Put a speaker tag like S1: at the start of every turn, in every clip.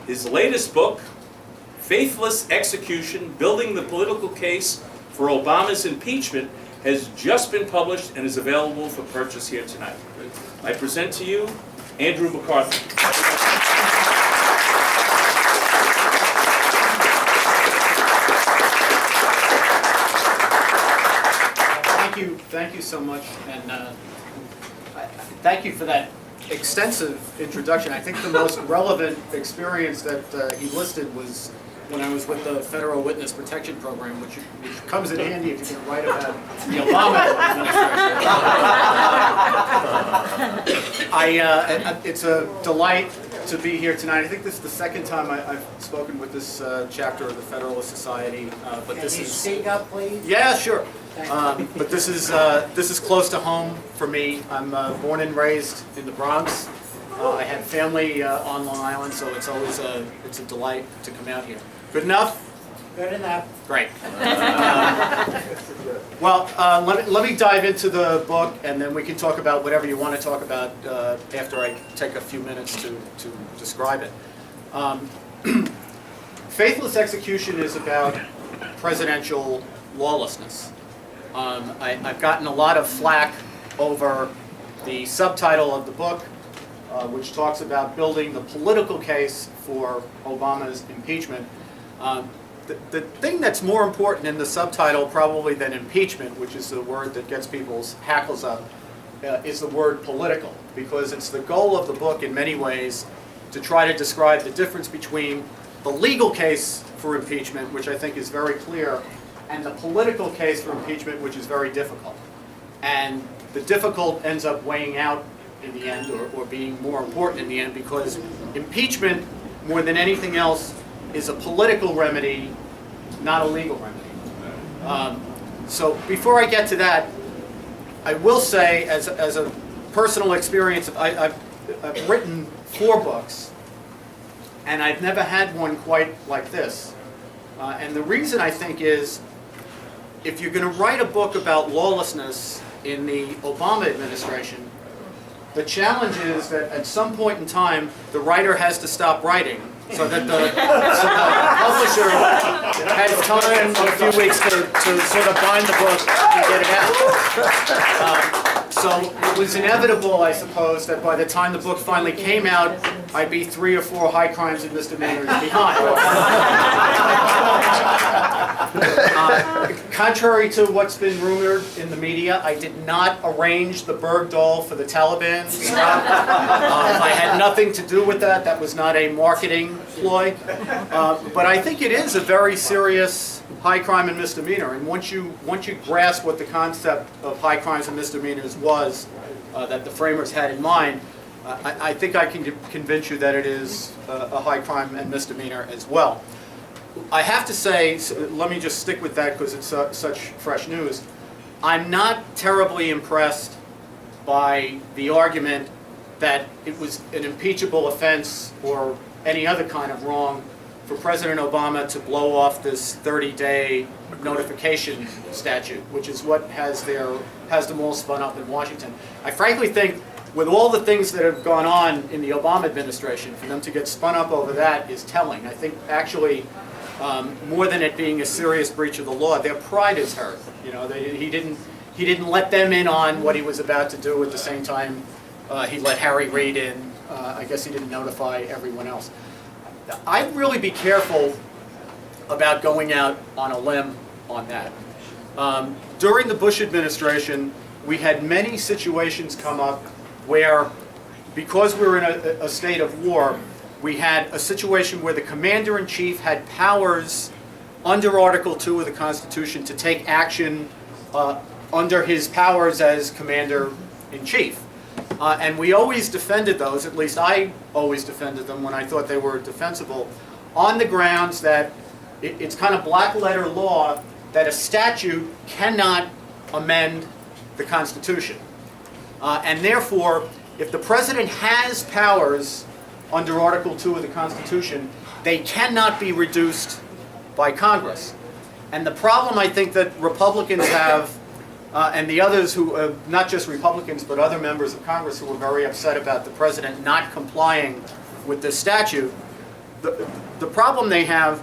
S1: His latest book, Faithless Execution, Building the Political Case for Obama's Impeachment, has just been published and is available for purchase here tonight. I present to you Andrew McCarthy.
S2: Thank you so much, and thank you for that extensive introduction. I think the most relevant experience that he listed was when I was with the Federal Witness Protection Program, which comes in handy if you're going to write about the Obama administration. It's a delight to be here tonight. I think this is the second time I've spoken with this chapter of the Federalist Society. But
S3: Can
S2: this
S3: you
S2: is
S3: speak up, please?
S2: yeah, sure. But this is close to home for me. I'm born and raised in the Bronx. I had family on Long Island, so it's always it's a delight to come out here. Good enough?
S3: Good enough.
S2: Great. Well, let me dive into the book, and then we can talk about whatever you want to talk about after I take a few minutes to describe it. Faithless Execution is about presidential lawlessness. I've gotten a lot of flack over the subtitle of the book, which talks about building the political case for Obama's impeachment. The thing that's more important in the subtitle probably than impeachment, which is the word that gets people's hackles up, is the word political, because it's the goal of the book in many ways to try to describe the difference between the legal case for impeachment, which I think is very clear, and the political case for impeachment, which is very difficult. And the difficult ends up weighing out in the end, or being more important in the end, because impeachment, more than anything else, is a political remedy, not a legal remedy. So before I get to that, I will say, as a personal experience, I've written 4 books, and I've never had one quite like this. And the reason, I think, is if you're going to write a book about lawlessness in the Obama administration, the challenge is that at some point in time, the writer has to stop writing so that the publisher has time for a few weeks to sort of bind the book and get it out. So it was inevitable, I suppose, that by the time the book finally came out, I'd be 3 or 4 high crimes and misdemeanors behind. Contrary to what's been rumored in the media, I did not arrange the Berg doll for the Taliban. I had nothing to do with that. That was not a marketing ploy. But I think it is a very serious high crime and misdemeanor. And once you grasp what the concept of high crimes and misdemeanors was that the framers had in mind, I think I can convince you that it is a high crime and misdemeanor as well. I have to say, let me just stick with that because it's such fresh news. I'm not terribly impressed by the argument that it was an impeachable offense or any other kind of wrong for President Obama to blow off this 30-day notification statute, which is what has them all spun up in Washington. I frankly think, with all the things that have gone on in the Obama administration, for them to get spun up over that is telling. I think actually, more than it being a serious breach of the law, their pride is hurt. You know, he didn't let them in on what he was about to do. At the same time, he let Harry Reid in. I guess he didn't notify everyone else. I'd really be careful about going out on a limb on that. During the Bush administration, we had many situations come up where, because we were in a state of war, we had a situation where the commander-in-chief had powers under Article 2 of the Constitution to take action under his powers as commander-in-chief. And we always defended those, at least I always defended them when I thought they were defensible, on the grounds that it's kind of black-letter law that a statute cannot amend the Constitution. And therefore, if the president has powers under Article 2 of the Constitution, they cannot be reduced by Congress. And the problem I think that Republicans have, and the others who, not just Republicans, but other members of Congress who were very upset about the president not complying with this statute, the problem they have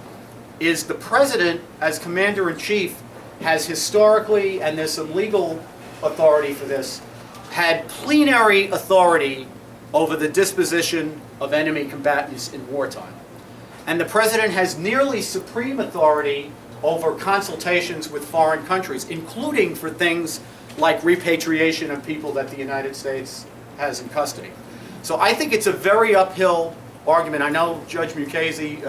S2: is the president, as commander-in-chief, has historically, and there's some legal authority for this, had plenary authority over the disposition of enemy combatants in wartime. And the president has nearly supreme authority over consultations with foreign countries, including for things like repatriation of people that the United States has in custody. So I think it's a very uphill argument. I know Judge Mukasey,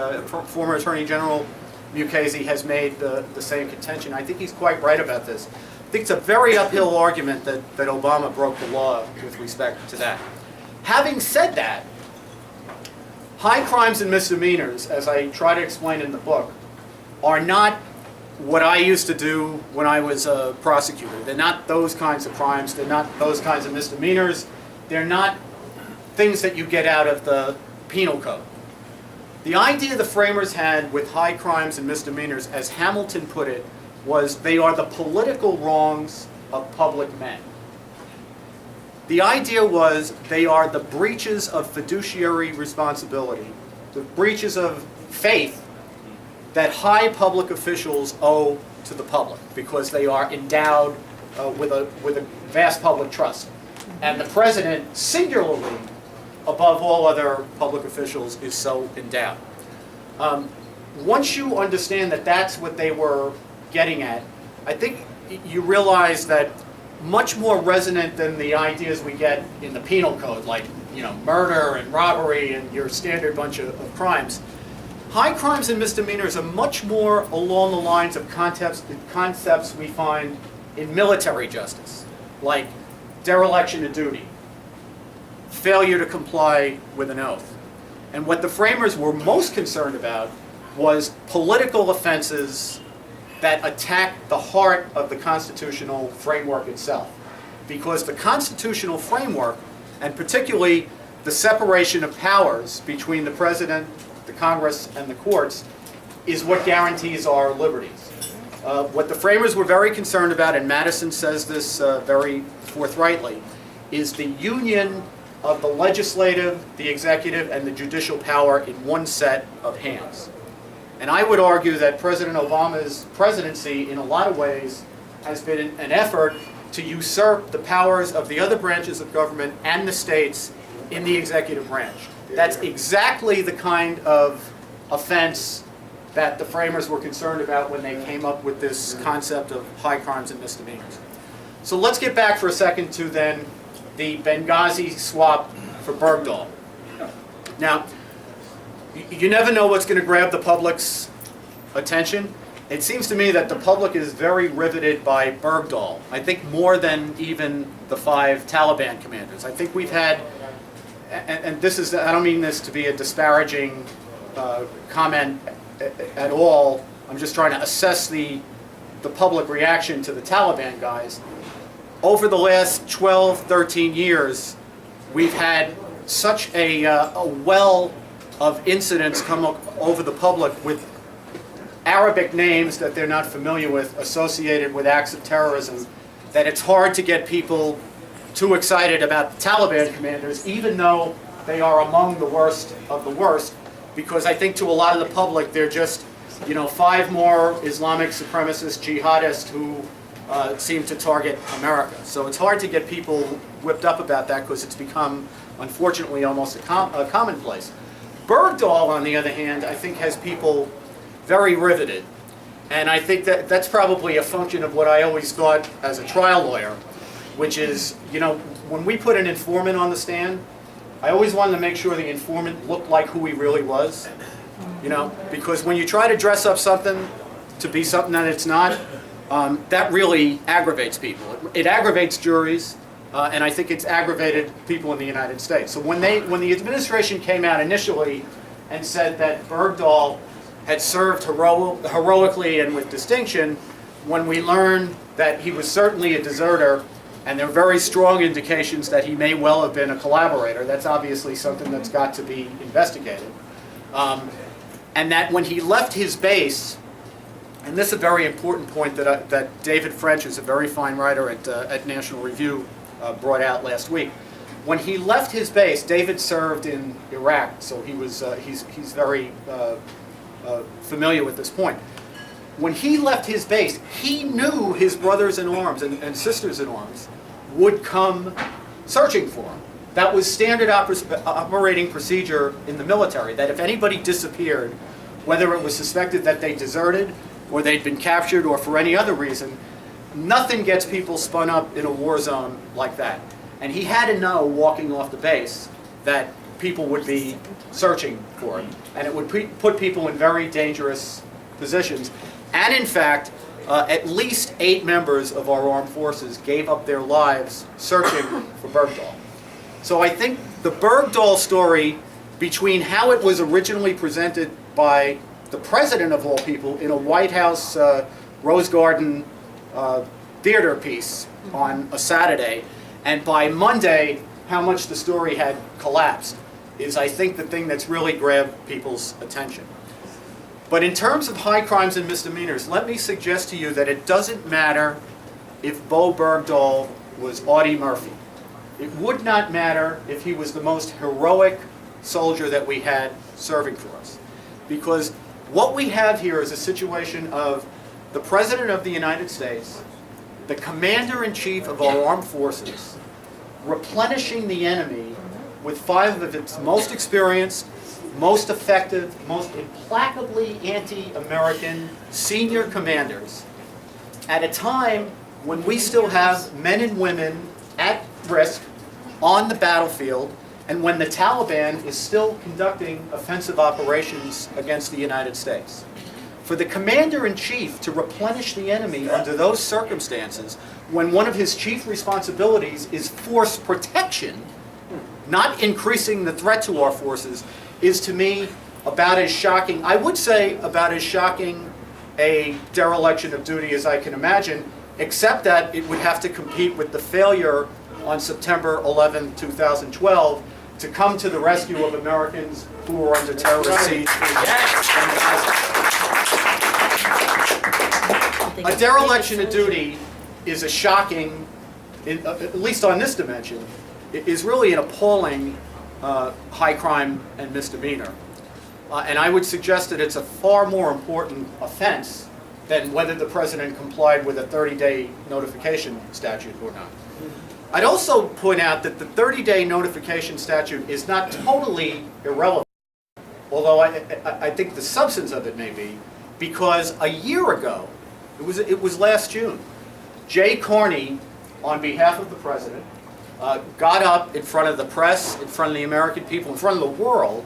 S2: former Attorney General Mukasey, has made the same contention. I think he's quite right about this. I think it's a very uphill argument that Obama broke the law with respect to that. Having said that, high crimes and misdemeanors, as I try to explain in the book, are not what I used to do when I was a prosecutor. They're not those kinds of crimes. They're not those kinds of misdemeanors. They're not things that you get out of the penal code. The idea the framers had with high crimes and misdemeanors, as Hamilton put it, was they are the political wrongs of public men. The idea was they are the breaches of fiduciary responsibility, the breaches of faith that high public officials owe to the public because they are endowed with a vast public trust. And the president, singularly, above all other public officials, is so endowed. Once you understand that that's what they were getting at, I think you realize that much more resonant than the ideas we get in the penal code, like murder and robbery and your standard bunch of crimes, high crimes and misdemeanors are much more along the lines of concepts we find in military justice, like dereliction of duty, failure to comply with an oath. And what the framers were most concerned about was political offenses that attack the heart of the constitutional framework itself. Because the constitutional framework, and particularly the separation of powers between the president, the Congress, and the courts, is what guarantees our liberties. What the framers were very concerned about, and Madison says this very forthrightly, is the union of the legislative, the executive, and the judicial power in one set of hands. And I would argue that President Obama's presidency, in a lot of ways, has been an effort to usurp the powers of the other branches of government and the states in the executive branch. That's exactly the kind of offense that the framers were concerned about when they came up with this concept of high crimes and misdemeanors. So let's get back for a second to then the Benghazi swap for Bergdahl. Now, you never know what's going to grab the public's attention. It seems to me that the public is very riveted by Bergdahl. I think more than even the 5 Taliban commanders. I think we've had, and this is, I don't mean this to be a disparaging comment at all. I'm just trying to assess the public reaction to the Taliban guys. Over the last 12, 13 years, we've had such a well of incidents come over the public with Arabic names that they're not familiar with associated with acts of terrorism, that it's hard to get people too excited about the Taliban commanders, even though they are among the worst of the worst, because I think to a lot of the public they're just 5 more Islamic supremacist jihadists who seem to target America. So it's hard to get people whipped up about that because it's become, unfortunately, almost a commonplace. Bergdahl, on the other hand, I think has people very riveted. And I think that that's probably a function of what I always thought as a trial lawyer, which is, when we put an informant on the stand, I always wanted to make sure the informant looked like who he really was. Because when you try to dress up something to be something that it's not, that really aggravates people. It aggravates juries. And I think it's aggravated people in the United States. So when the administration came out initially and said that Bergdahl had served heroically and with distinction, when we learned that he was certainly a deserter, and there are very strong indications that he may well have been a collaborator, that's obviously something that's got to be investigated. And that when he left his base, and this is a very important point that David French, who's a very fine writer at National Review, brought out last week. when he left his base, David served in Iraq, so he's very familiar with this point. When he left his base, he knew his brothers in arms and sisters in arms would come searching for him. That was standard operating procedure in the military, that if anybody disappeared, whether it was suspected that they deserted or they'd been captured or for any other reason, nothing gets people spun up in a war zone like that. And he had to know, walking off the base, that people would be searching for him. And it would put people in very dangerous positions. And in fact, at least 8 members of our armed forces gave up their lives searching for Bergdahl. So I think the Bergdahl story, between how it was originally presented by the president of all people in a White House Rose Garden theater piece on a Saturday, and by Monday, how much the story had collapsed, is I think the thing that's really grabbed people's attention. But in terms of high crimes and misdemeanors, let me suggest to you that it doesn't matter if Bo Bergdahl was Audie Murphy. It would not matter if he was the most heroic soldier that we had serving for us. Because what we have here is a situation of the President of the United States, the Commander-in-Chief of our armed forces, replenishing the enemy with 5 of its most experienced, most effective, most implacably anti-American senior commanders at a time when we still have men and women at risk on the battlefield, and when the Taliban is still conducting offensive operations against the United States. For the Commander-in-Chief to replenish the enemy under those circumstances, when one of his chief responsibilities is force protection, not increasing the threat to our forces, is to me about as shocking, I would say about as shocking a dereliction of duty as I can imagine, except that it would have to compete with the failure on September 11, 2012, to come to the rescue of Americans who were under terrorist siege. A dereliction of duty is a shocking, at least on this dimension, is really an appalling high crime and misdemeanor. And I would suggest that it's a far more important offense than whether the president complied with a 30-day notification statute or not. I'd also point out that the 30-day notification statute is not totally irrelevant, although I think the substance of it may be, because a year ago, it was last June, Jay Carney, on behalf of the president, got up in front of the press, in front of the American people, in front of the world,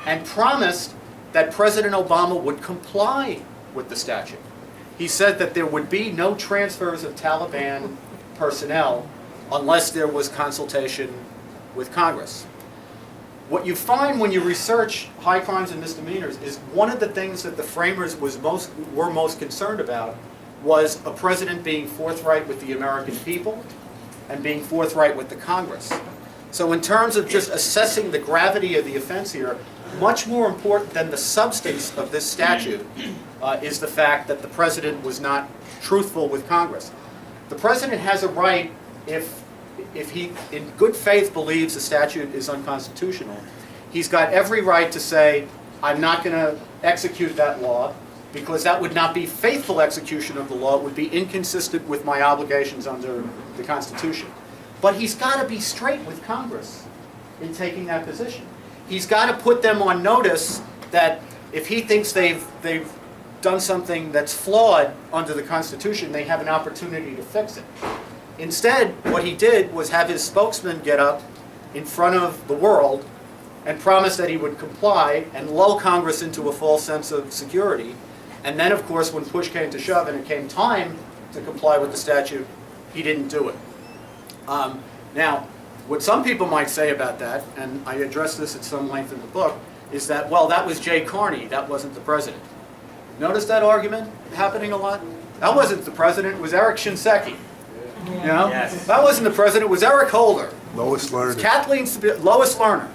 S2: and promised that President Obama would comply with the statute. He said that there would be no transfers of Taliban personnel unless there was consultation with Congress. What you find when you research high crimes and misdemeanors is one of the things that the framers were most concerned about was a president being forthright with the American people and being forthright with the Congress. So in terms of just assessing the gravity of the offense here, much more important than the substance of this statute is the fact that the president was not truthful with Congress. The president has a right, if he in good faith believes the statute is unconstitutional, he's got every right to say, I'm not going to execute that law because that would not be faithful execution of the law. It would be inconsistent with my obligations under the Constitution. But he's got to be straight with Congress in taking that position. He's got to put them on notice that if he thinks they've done something that's flawed under the Constitution, they have an opportunity to fix it. Instead, what he did was have his spokesman get up in front of the world and promise that he would comply and lull Congress into a false sense of security. And then, of course, when push came to shove and it came time to comply with the statute, he didn't do it. Now, what some people might say about that, and I address this at some length in the book, is that, well, that was Jay Carney, that wasn't the president. Notice that argument happening a lot? That wasn't the president, it was Eric Shinseki. You know?
S1: Yes.
S2: That wasn't the president, it was Eric Holder.
S4: Lois Lerner.
S2: Kathleen, Lois Lerner.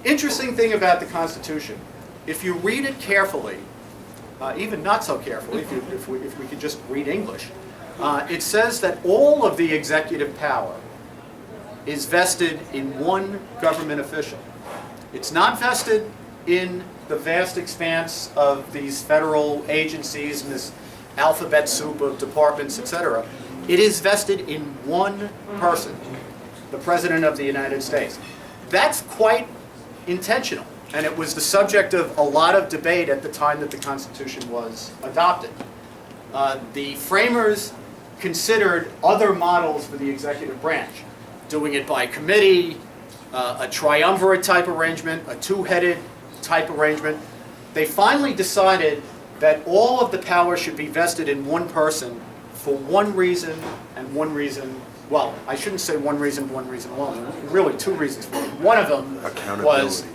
S2: Interesting thing about the Constitution, if you read it carefully, even not so carefully, if we could just read English, it says that all of the executive power is vested in one government official. It's not vested in the vast expanse of these federal agencies and this alphabet soup of departments, etc. It is vested in one person, the President of the United States. That's quite intentional, and it was the subject of a lot of debate at the time that the Constitution was adopted. The framers considered other models for the executive branch, doing it by committee, a triumvirate type arrangement, a two-headed type arrangement. They finally decided that all of the power should be vested in one person for one reason and one reason, well, I shouldn't say one reason alone, really two reasons for it. One of them was,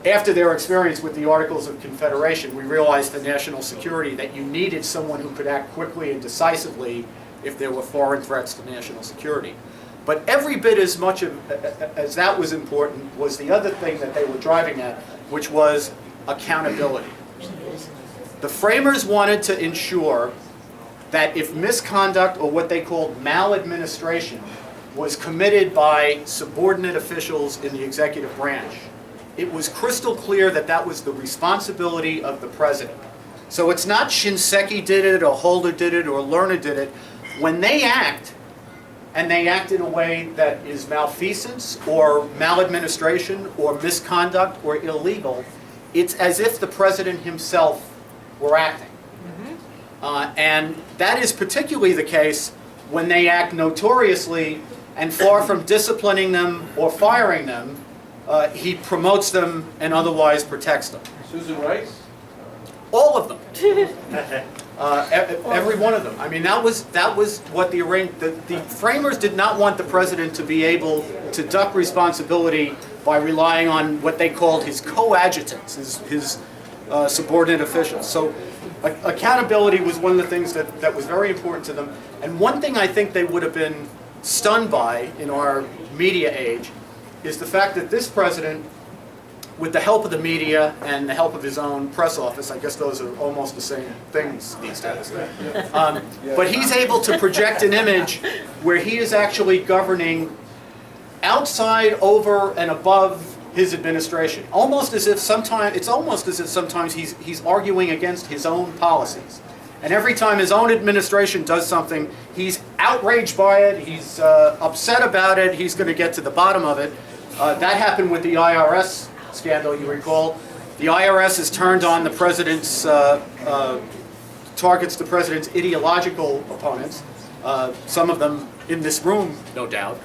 S2: after their experience with the Articles of Confederation, we realized for national security that you needed someone who could act quickly and decisively if there were foreign threats to national security. But every bit as much as that was important was the other thing that they were driving at, which was accountability. The framers wanted to ensure that if misconduct, or what they called maladministration, was committed by subordinate officials in the executive branch, it was crystal clear that that was the responsibility of the president. So it's not Shinseki did it, or Holder did it, or Lerner did it. When they act, and they act in a way that is malfeasance, or maladministration, or misconduct, or illegal, it's as if the president himself were acting. And that is particularly the case when they act notoriously, and far from disciplining them or firing them, he promotes them and otherwise protects them.
S4: Susan Rice?
S2: All of them. Every one of them. I mean, that was what the framers did not want the president to be able to duck responsibility by relying on what they called his coadjutants, his subordinate officials. So accountability was one of the things that was very important to them. And one thing I think they would have been stunned by in our media age is the fact that this president, with the help of the media and the help of his own press office, I guess those are almost the same things these days, but he's able to project an image where he is actually governing outside, over, and above his administration. Almost as if sometimes he's arguing against his own policies. And every time his own administration does something, he's outraged by it, he's upset about it, he's going to get to the bottom of it. That happened with the IRS scandal, you recall. The IRS has turned on the president's, targets the president's ideological opponents, some of them in this room, no doubt.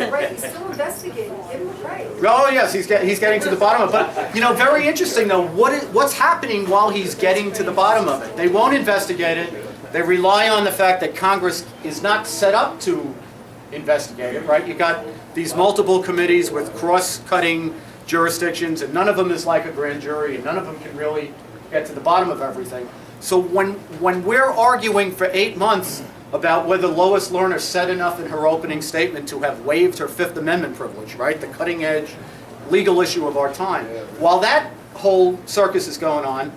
S5: Right, he's still investigating, give him a break.
S2: Oh yes, he's getting to the bottom of it. But you know, very interesting though, what's happening while he's getting to the bottom of it? They won't investigate it. They rely on the fact that Congress is not set up to investigate it, right? You got these multiple committees with cross-cutting jurisdictions, and none of them is like a grand jury, and none of them can really get to the bottom of everything. So when we're arguing for 8 months about whether Lois Lerner said enough in her opening statement to have waived her Fifth Amendment privilege, right, the cutting-edge legal issue of our time, while that whole circus is going on,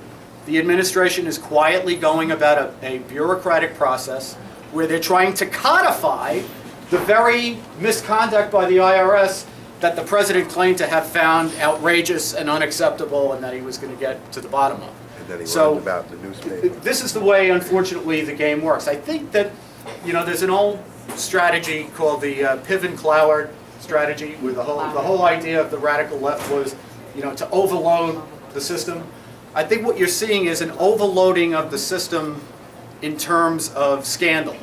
S2: the administration is quietly going about a bureaucratic process where they're trying to codify the very misconduct by the IRS that the president claimed to have found outrageous and unacceptable, and that he was going to get to the bottom of.
S6: And then he
S2: So,
S6: learned about the newspaper.
S2: this is the way, unfortunately, the game works. I think that, you know, there's an old strategy called the Piven-Cloward strategy, where the whole idea of the radical left was, you know, to overload the system. I think what you're seeing is an overloading of the system in terms of scandal.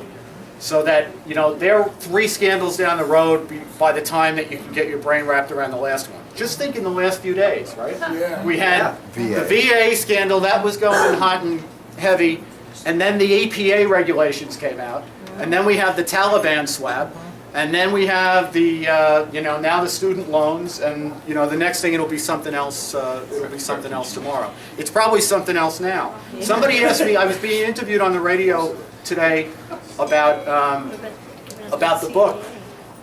S2: So that, you know, there are 3 scandals down the road by the time that you can get your brain wrapped around the last one. Just think in the last few days, right?
S4: Yeah.
S2: We had the VA scandal, that was going hot and heavy, and then the EPA regulations came out, and then we have the Taliban swap, and then we have the, you know, now the student loans, and, you know, the next thing it'll be something else, tomorrow. It's probably something else now. Somebody asked me, I was being interviewed on the radio today about the book,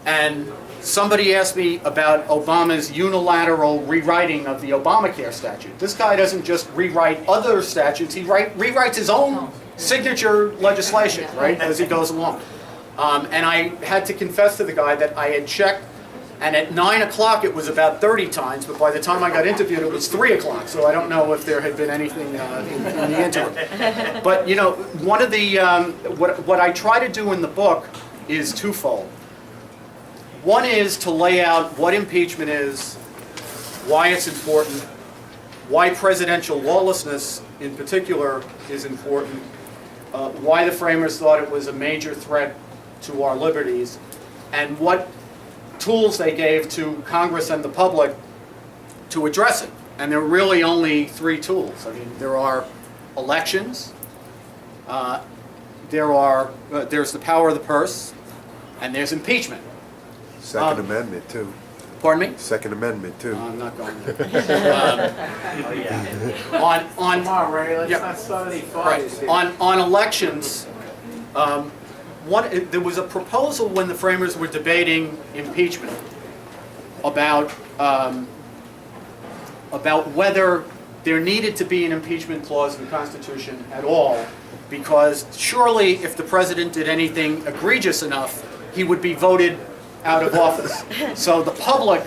S2: and somebody asked me about Obama's unilateral rewriting of the Obamacare statute. This guy doesn't just rewrite other statutes, he rewrites his own signature legislation, right, as he goes along. And I had to confess to the guy that I had checked, and at 9 o'clock it was about 30 times, but by the time I got interviewed it was 3 o'clock, so I don't know if there had been anything in the interim. But you know, one of the, what I try to do in the book is twofold. One is to lay out what impeachment is, why it's important, why presidential lawlessness in particular is important, why the framers thought it was a major threat to our liberties, and what tools they gave to Congress and the public to address it. And there are really only three tools. I mean, there are elections, there's the power of the purse, and there's impeachment.
S4: Second Amendment, too.
S2: Pardon me?
S4: Second Amendment, too.
S2: I'm not going there.
S3: Oh, yeah. Come on, Ray, let's
S2: Yeah.
S3: not start any
S2: Right.
S3: fires here.
S2: On elections, there was a proposal when the framers were debating impeachment about whether there needed to be an impeachment clause in the Constitution at all, because surely if the president did anything egregious enough, he would be voted out of office. So the public,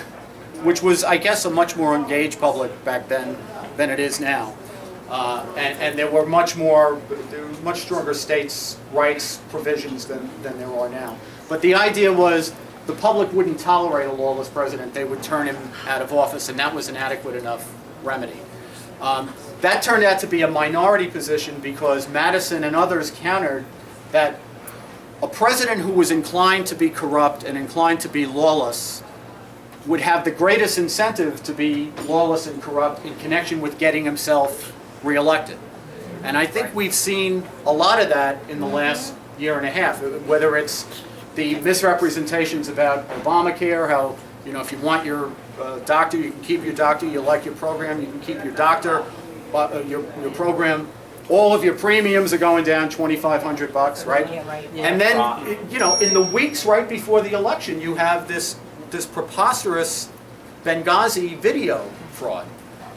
S2: which was, I guess, a much more engaged public back then than it is now, and there were much stronger states' rights provisions than there are now. But the idea was the public wouldn't tolerate a lawless president; they would turn him out of office, and that was an adequate enough remedy. That turned out to be a minority position because Madison and others countered that a president who was inclined to be corrupt and inclined to be lawless would have the greatest incentive to be lawless and corrupt in connection with getting himself reelected. And I think we've seen a lot of that in the last year and a half, whether it's the misrepresentations about Obamacare, how, you know, if you want your doctor, you can keep your doctor, you like your program, you can keep your doctor, your program. All of your premiums are going down $2,500, right?
S6: Yeah, right.
S2: And then, you know, in the weeks right before the election, you have this preposterous Benghazi video fraud,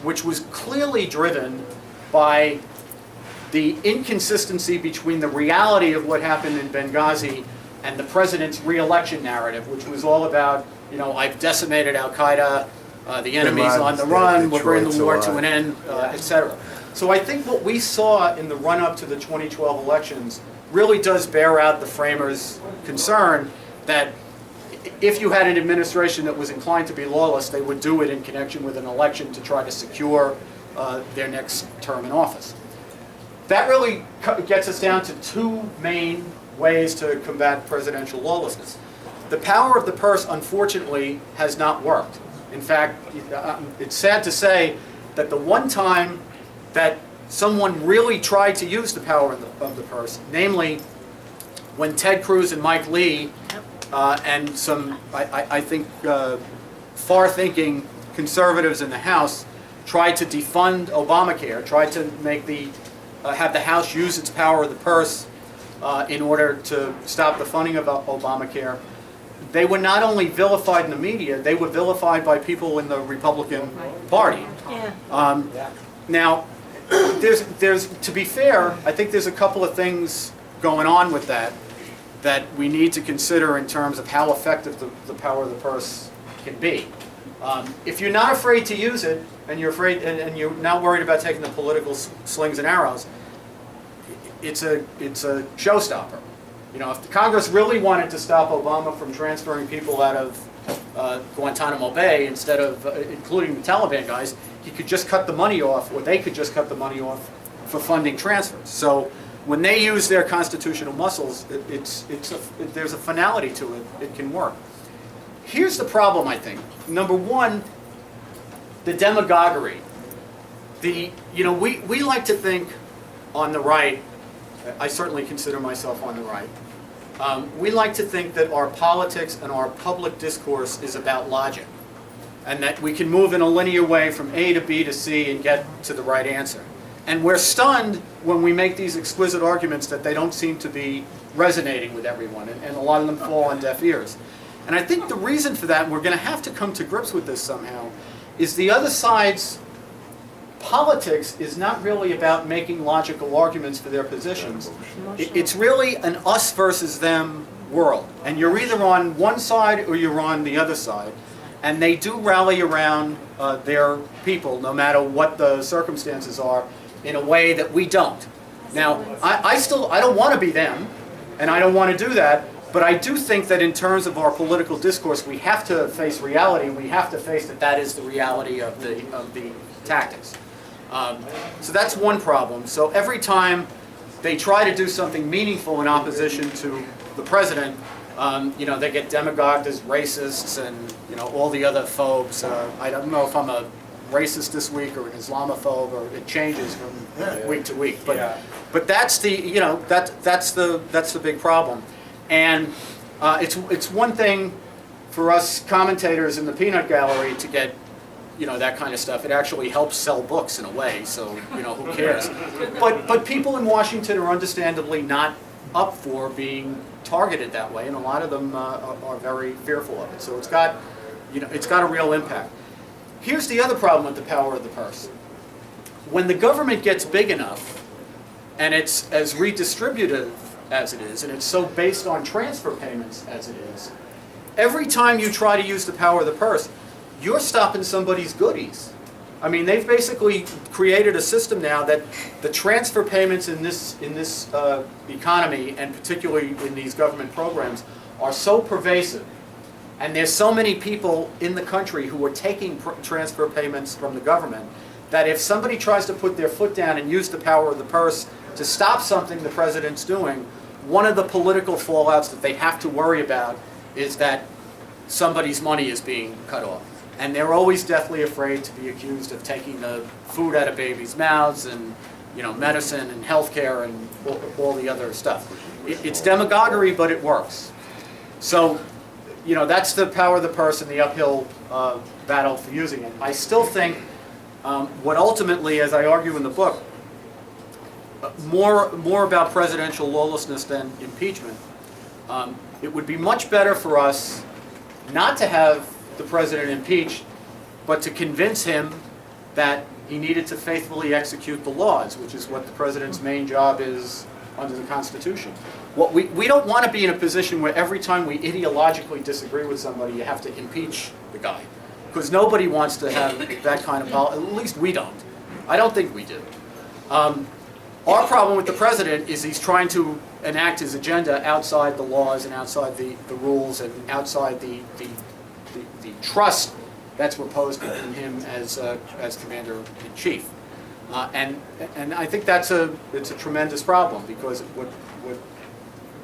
S2: which was clearly driven by the inconsistency between the reality of what happened in Benghazi and the president's re-election narrative, which was all about, you know, I've decimated Al-Qaeda, the enemy's on the run, we're bringing the war to an end, etc. So I think what we saw in the run-up to the 2012 elections really does bear out the framers' concern that if you had an administration that was inclined to be lawless, they would do it in connection with an election to try to secure their next term in office. That really gets us down to two main ways to combat presidential lawlessness. The power of the purse, unfortunately, has not worked. In fact, it's sad to say that the one time that someone really tried to use the power of the purse, namely when Ted Cruz and Mike Lee and some, I think, far-thinking conservatives in the House tried to defund Obamacare, tried to make have the House use its power of the purse in order to stop the funding of Obamacare. They were not only vilified in the media, they were vilified by people in the Republican Party.
S6: Yeah.
S2: Now, there's to be fair, I think there's a couple of things going on with that we need to consider in terms of how effective the power of the purse can be. If you're not afraid to use it, and you're afraid, and you're not worried about taking the political slings and arrows, it's a showstopper. You know, if the Congress really wanted to stop Obama from transferring people out of Guantanamo Bay instead of including the Taliban guys, he could just cut the money off, or they could just cut the money off for funding transfers. So when they use their constitutional muscles, there's a finality to it. It can work. Here's the problem, I think. Number one, the demagoguery. We like to think on the right. I certainly consider myself on the right. We like to think that our politics and our public discourse is about logic, and that we can move in a linear way from A to B to C and get to the right answer. And we're stunned when we make these exquisite arguments that they don't seem to be resonating with everyone, and a lot of them fall on deaf ears. And I think the reason for that, and we're going to have to come to grips with this somehow, is the other side's politics is not really about making logical arguments for their positions. It's really an us versus them world. And you're either on one side or you're on the other side. And they do rally around their people, no matter what the circumstances are, in a way that we don't. Now, I don't want to be them, and I don't want to do that, but I do think that in terms of our political discourse, we have to face reality. We have to face that that is the reality of the tactics. So that's one problem. So every time they try to do something meaningful in opposition to the president, they get demagogued as racists and all the other phobes. I don't know if I'm a racist this week or an Islamophobe, or it changes from week to week. But that's the that's the big problem. And it's one thing for us commentators in the peanut gallery to get that kind of stuff. It actually helps sell books in a way, so who cares? But people in Washington are understandably not up for being targeted that way, and a lot of them are very fearful of it. So it's got a real impact. Here's the other problem with the power of the purse. When the government gets big enough, and it's as redistributive as it is, and it's so based on transfer payments as it is, every time you try to use the power of the purse, you're stopping somebody's goodies. I mean, they've basically created a system now that the transfer payments in this economy, and particularly in these government programs, are so pervasive. And there's so many people in the country who are taking transfer payments from the government that if somebody tries to put their foot down and use the power of the purse to stop something the president's doing, one of the political fallouts that they have to worry about is that somebody's money is being cut off. And they're always deathly afraid to be accused of taking the food out of babies' mouths and medicine and healthcare and all the other stuff. It's demagoguery, but it works. So that's the power of the purse and the uphill battle for using it. I still think what ultimately, as I argue in the book, more about presidential lawlessness than impeachment, it would be much better for us not to have the president impeached, but to convince him that he needed to faithfully execute the laws, which is what the president's main job is under the Constitution. We don't want to be in a position where every time we ideologically disagree with somebody, you have to impeach the guy. Because nobody wants to have that kind of policy. At least we don't. I don't think we do. Our problem with the president is he's trying to enact his agenda outside the laws and outside the rules and outside the trust that's reposed in him as commander-in-chief. And I think it's a tremendous problem, because what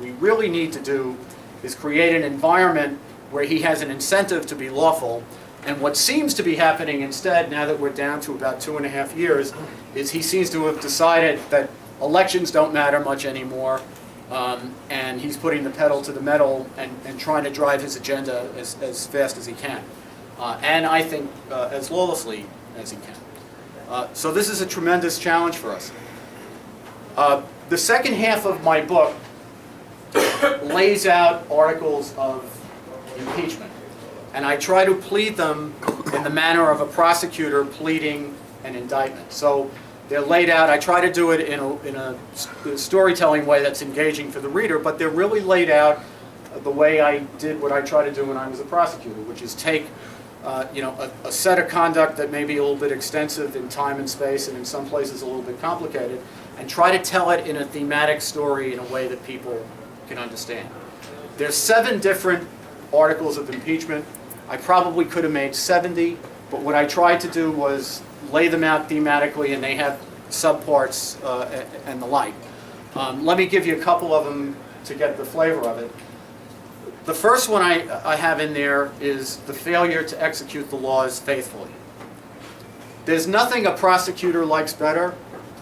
S2: we really need to do is create an environment where he has an incentive to be lawful. And what seems to be happening instead, now that we're down to about 2.5 years, is he seems to have decided that elections don't matter much anymore, and he's putting the pedal to the metal and trying to drive his agenda as fast as he can. And I think as lawlessly as he can. So this is a tremendous challenge for us. The second half of my book lays out articles of impeachment. And I try to plead them in the manner of a prosecutor pleading an indictment. So they're laid out. I try to do it in a storytelling way that's engaging for the reader, but they're really laid out the way I did what I try to do when I was a prosecutor, which is take a set of conduct that may be a little bit extensive in time and space, and in some places a little bit complicated, and try to tell it in a thematic story in a way that people can understand. There's 7 different articles of impeachment. I probably could have made 70, but what I tried to do was lay them out thematically, and they have subparts and the like. Let me give you a couple of them to get the flavor of it. The first one I have in there is the failure to execute the laws faithfully. There's nothing a prosecutor likes better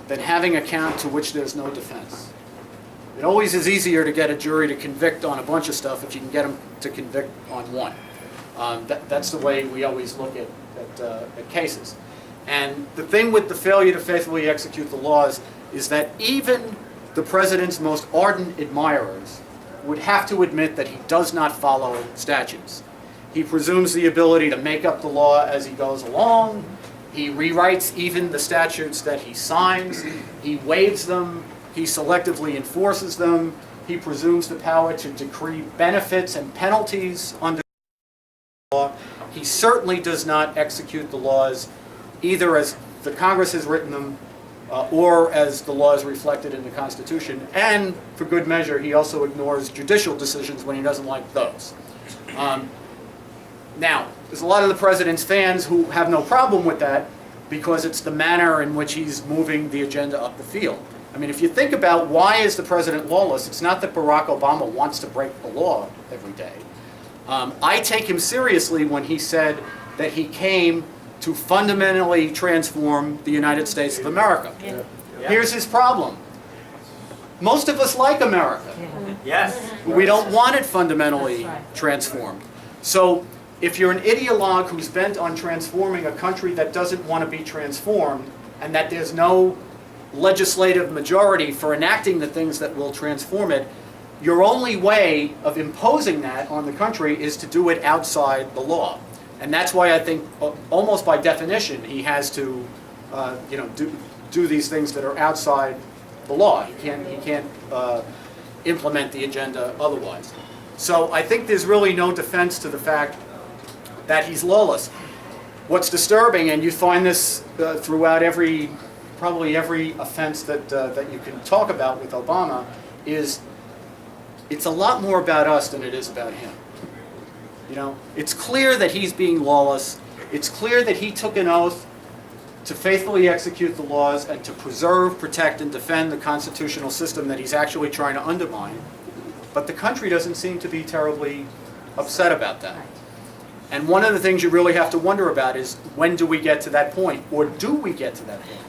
S2: than having a count to which there's no defense. It always is easier to get a jury to convict on a bunch of stuff if you can get them to convict on one. That's the way we always look at cases. And the thing with the failure to faithfully execute the laws is that even the president's most ardent admirers would have to admit that he does not follow statutes. He presumes the ability to make up the law as he goes along. He rewrites even the statutes that he signs. He waives them. He selectively enforces them. He presumes the power to decree benefits and penalties under law. He certainly does not execute the laws either as the Congress has written them or as the laws reflected in the Constitution. And for good measure, he also ignores judicial decisions when he doesn't like those. Now, there's a lot of the president's fans who have no problem with that because it's the manner in which he's moving the agenda up the field. I mean, if you think about why is the president lawless, it's not that Barack Obama wants to break the law every day. I take him seriously when he said that he came to fundamentally transform the United States of America.
S3: Yeah.
S2: Here's his problem. Most of us like America.
S3: Yes.
S2: We don't want it fundamentally transformed. So if you're an ideologue who's bent on transforming a country that doesn't want to be transformed, and that there's no legislative majority for enacting the things that will transform it, your only way of imposing that on the country is to do it outside the law. And that's why I think, almost by definition, he has to do these things that are outside the law. He can't implement the agenda otherwise. So I think there's really no defense to the fact that he's lawless. What's disturbing, and you find this throughout probably every offense that you can talk about with Obama, is it's a lot more about us than it is about him. You know, it's clear that he's being lawless. It's clear that he took an oath to faithfully execute the laws and to preserve, protect, and defend the constitutional system that he's actually trying to undermine. But the country doesn't seem to be terribly upset about that. And one of the things you really have to wonder about is, when do we get to that point? Or do we get to that point?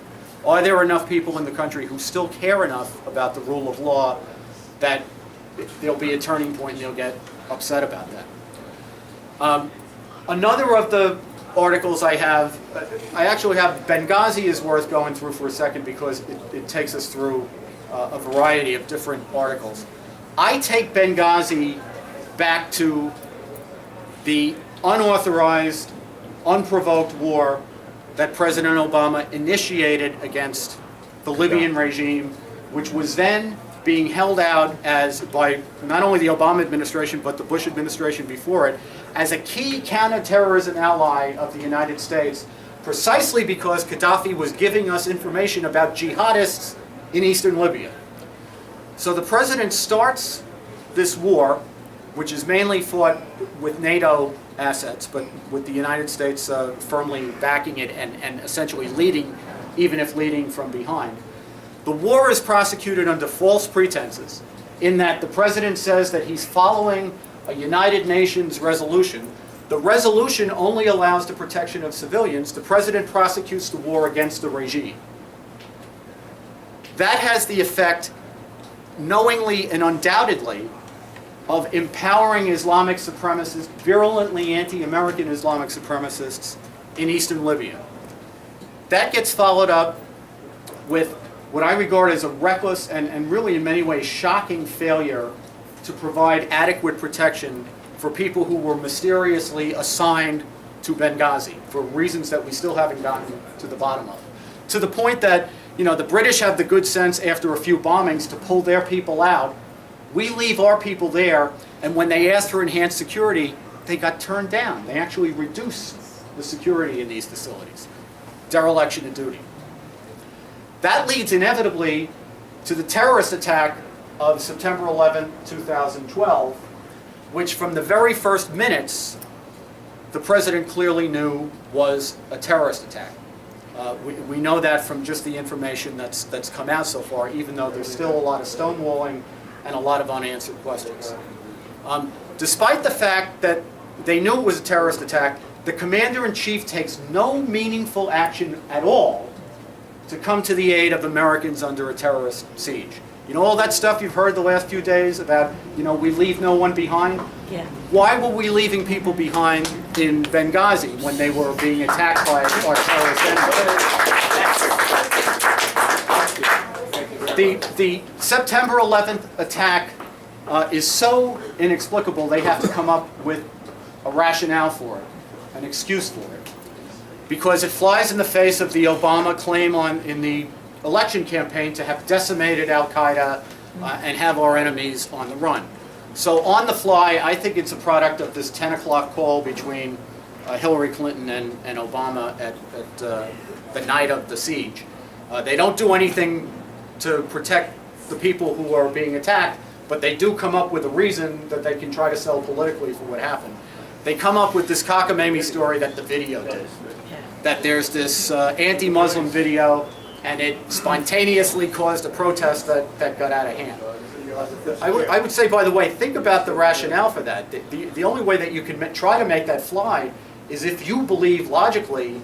S2: Are there enough people in the country who still care enough about the rule of law that there'll be a turning point and they'll get upset about that? Another of the articles I actually have, Benghazi is worth going through for a second because it takes us through a variety of different articles. I take Benghazi back to the unauthorized, unprovoked war that President Obama initiated against the Libyan regime, which was then being held out as, by not only the Obama administration but the Bush administration before it, as a key counterterrorism ally of the United States, precisely because Gaddafi was giving us information about jihadists in eastern Libya. So the president starts this war, which is mainly fought with NATO assets, but with the United States firmly backing it and essentially leading, even if leading from behind. The war is prosecuted under false pretenses, in that the president says that he's following a United Nations resolution. The resolution only allows the protection of civilians. The president prosecutes the war against the regime. That has the effect, knowingly and undoubtedly, of empowering Islamic supremacists, virulently anti-American Islamic supremacists in eastern Libya. That gets followed up with what I regard as a reckless and really in many ways shocking failure to provide adequate protection for people who were mysteriously assigned to Benghazi for reasons that we still haven't gotten to the bottom of. To the point that, the British have the good sense after a few bombings to pull their people out. We leave our people there, and when they asked for enhanced security, they got turned down. They actually reduced the security in these facilities. Dereliction of duty. That leads inevitably to the terrorist attack of September 11, 2012, which from the very first minutes, the president clearly knew was a terrorist attack. We know that from just the information that's come out so far, even though there's still a lot of stonewalling and a lot of unanswered questions. Despite the fact that they knew it was a terrorist attack, the commander-in-chief takes no meaningful action at all to come to the aid of Americans under a terrorist siege. All that stuff you've heard the last few days about, we leave no one behind?
S6: Yeah.
S2: Why were we leaving people behind in Benghazi when they were being attacked by our terrorist enemies? The September 11th attack is so inexplicable, they have to come up with a rationale for it, an excuse for it. Because it flies in the face of the Obama claim in the election campaign to have decimated al-Qaeda, and have our enemies on the run. So on the fly, I think it's a product of this 10 o'clock call between Hillary Clinton and Obama at the night of the siege. They don't do anything to protect the people who are being attacked, but they do come up with a reason that they can try to sell politically for what happened. They come up with this cockamamie story that the video did. That there's this anti-Muslim video, and it spontaneously caused a protest that got out of hand. I would say, by the way, think about the rationale for that. The only way that you can try to make that fly is if you believe logically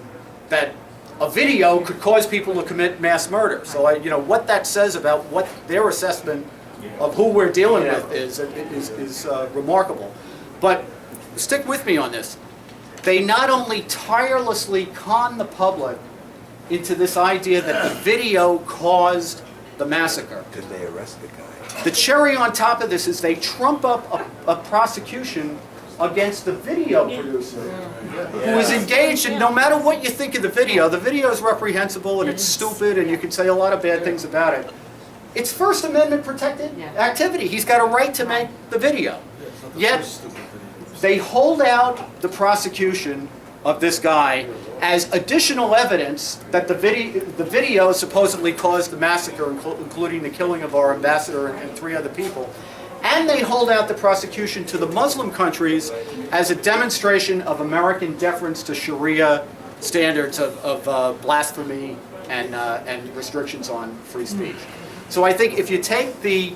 S2: that a video could cause people to commit mass murder. So, what that says about what their assessment of who we're dealing with is remarkable. But stick with me on this. They not only tirelessly con the public into this idea that the video caused the massacre.
S4: Did they arrest the guy?
S2: The cherry on top of this is they trump up a prosecution against the video producer who is engaged in, no matter what you think of the video is reprehensible and it's stupid and you can say a lot of bad things about it. It's First Amendment protected activity. He's got a right to make the video. Yet they hold out the prosecution of this guy as additional evidence that the video supposedly caused the massacre, including the killing of our ambassador and 3 other people. And they hold out the prosecution to the Muslim countries as a demonstration of American deference to Sharia standards of blasphemy and restrictions on free speech. So I think if you take the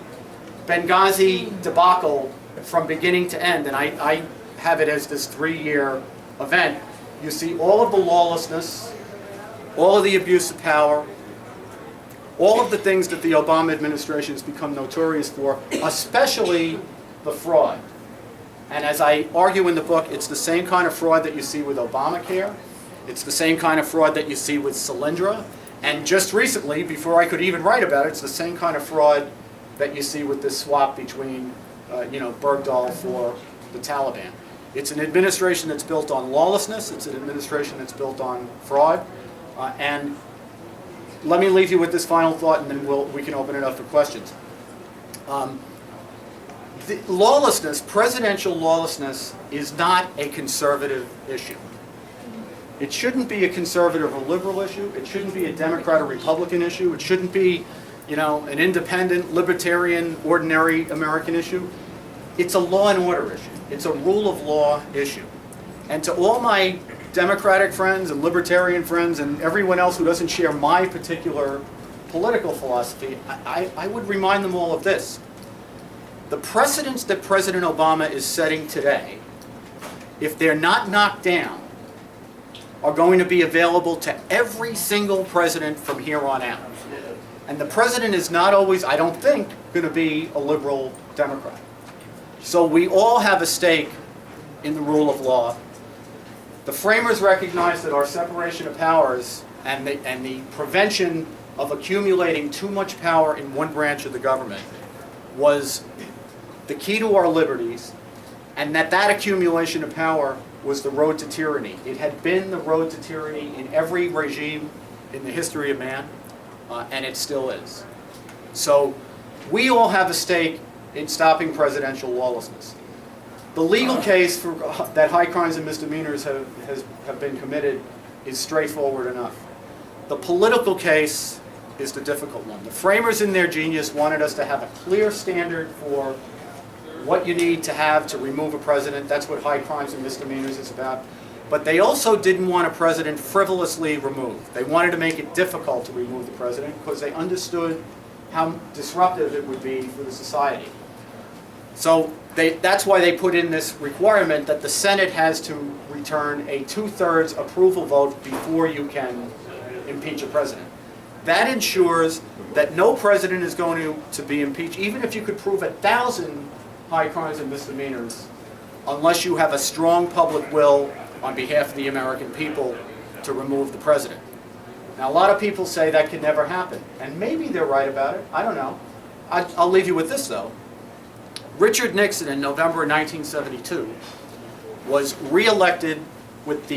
S2: Benghazi debacle from beginning to end, and I have it as this 3-year event, you see all of the lawlessness, all of the abuse of power, all of the things that the Obama administration has become notorious for, especially the fraud. And as I argue in the book, it's the same kind of fraud that you see with Obamacare. It's the same kind of fraud that you see with Solyndra. And just recently, before I could even write about it, it's the same kind of fraud that you see with this swap between, Bergdahl for the Taliban. It's an administration that's built on lawlessness. It's an administration that's built on fraud. And let me leave you with this final thought, and then we can open it up for questions. The lawlessness, presidential lawlessness, is not a conservative issue. It shouldn't be a conservative or liberal issue. It shouldn't be a Democrat or Republican issue. It shouldn't be, an independent, libertarian, ordinary American issue. It's a law and order issue. It's a rule of law issue. And to all my Democratic friends and libertarian friends and everyone else who doesn't share my particular political philosophy, I would remind them all of this. The precedents that President Obama is setting today, if they're not knocked down, are going to be available to every single president from here on out. And the president is not always, I don't think, going to be a liberal Democrat. So we all have a stake in the rule of law. The framers recognized that our separation of powers and the prevention of accumulating too much power in one branch of the government was the key to our liberties, and that accumulation of power was the road to tyranny. It had been the road to tyranny in every regime in the history of man, and it still is. So we all have a stake in stopping presidential lawlessness. The legal case for that high crimes and misdemeanors have been committed is straightforward enough. The political case is the difficult one. The framers in their genius wanted us to have a clear standard for what you need to have to remove a president. That's what high crimes and misdemeanors is about. But they also didn't want a president frivolously removed. They wanted to make it difficult to remove the president because they understood how disruptive it would be for the society. So that's why they put in this requirement that the Senate has to return a 2/3 approval vote before you can impeach a president. That ensures that no president is going to be impeached, even if you could prove 1,000 high crimes and misdemeanors, unless you have a strong public will on behalf of the American people to remove the president. Now, a lot of people say that could never happen, and maybe they're right about it. I don't know. I'll leave you with this, though. Richard Nixon in November 1972 was reelected with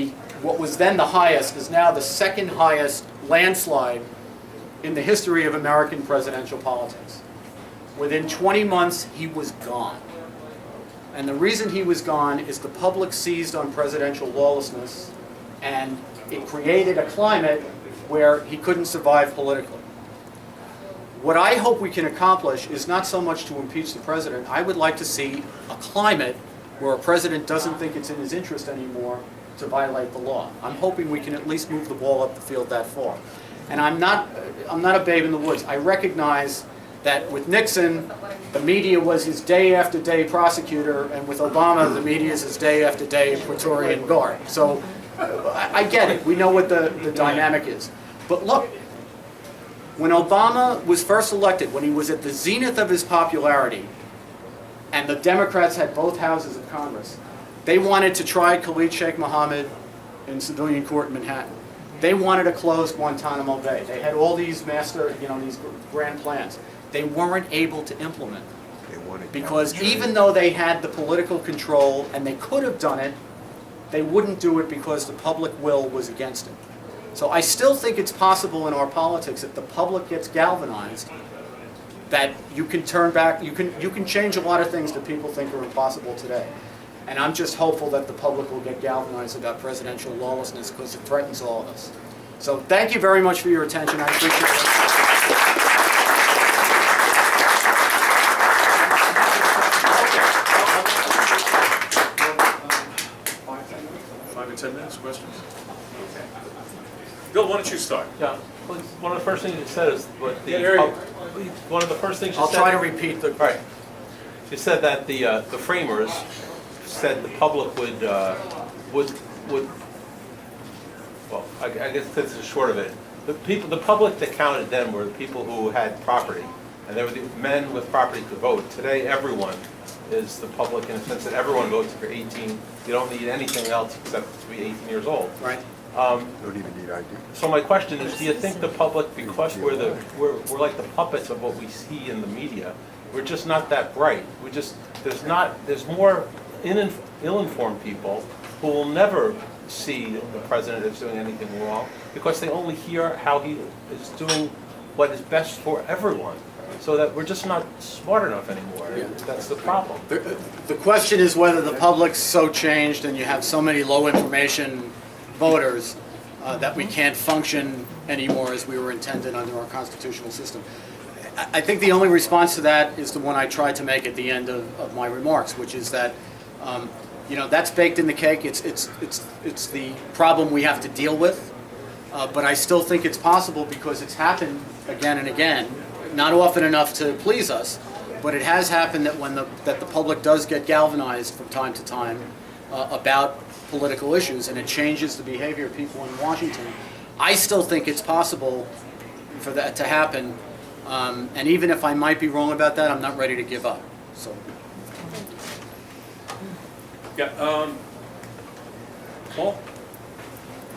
S2: what was then the highest, is now the second highest landslide in the history of American presidential politics. Within 20 months, he was gone. And the reason he was gone is the public seized on presidential lawlessness, and it created a climate where he couldn't survive politically. What I hope we can accomplish is not so much to impeach the president. I would like to see a climate where a president doesn't think it's in his interest anymore to violate the law. I'm hoping we can at least move the ball up the field that far. And I'm not a babe in the woods. I recognize that with Nixon, the media was his day after day prosecutor, and with Obama, the media is his day after day Praetorian Guard. So I get it. We know what the dynamic is. But look, when Obama was first elected, when he was at the zenith of his popularity, and the Democrats had both houses of Congress, they wanted to try Khalid Sheikh Mohammed in civilian court in Manhattan. They wanted to close Guantanamo Bay. They had all these these grand plans. They weren't able to implement
S4: They wanted
S2: because even though they had the political control and they could have done it, they wouldn't do it because the public will was against it. So I still think it's possible in our politics if the public gets galvanized that you can turn back, you can change a lot of things that people think are impossible today. And I'm just hopeful that the public will get galvanized about presidential lawlessness because it threatens all of us. So thank you very much for your attention. I appreciate it.
S1: 5 or 10 minutes, questions? Bill, why don't you start?
S6: Yeah, well, one of the first things you said is what the,
S1: Yeah,
S6: one of the first things you
S2: I'll
S6: said.
S2: try to repeat the.
S6: Right. You said that the framers said the public would, well, I guess this is short of it. The public that counted then were the people who had property, and they were the men with property to vote. Today, everyone is the public in the sense that everyone votes if you're 18. You don't need anything else except to be 18 years old.
S2: Right.
S4: Don't even need ID.
S6: So my question is, do you think the public, because we're like the puppets of what we see in the media, we're just not that bright? There's more ill-informed people who will never see the president as doing anything wrong because they only hear how he is doing what is best for everyone. So that we're just not smart enough anymore.
S2: Yeah.
S6: That's the problem.
S2: The question is whether the public's so changed and you have so many low information voters that we can't function anymore as we were intended under our constitutional system. I think the only response to that is the one I tried to make at the end of my remarks, which is that that's baked in the cake. It's the problem we have to deal with, but I still think it's possible because it's happened again and again. Not often enough to please us, but it has happened that that the public does get galvanized from time to time about political issues, and it changes the behavior of people in Washington. I still think it's possible for that to happen, and even if I might be wrong about that, I'm not ready to give up. So.
S1: Yeah, Paul?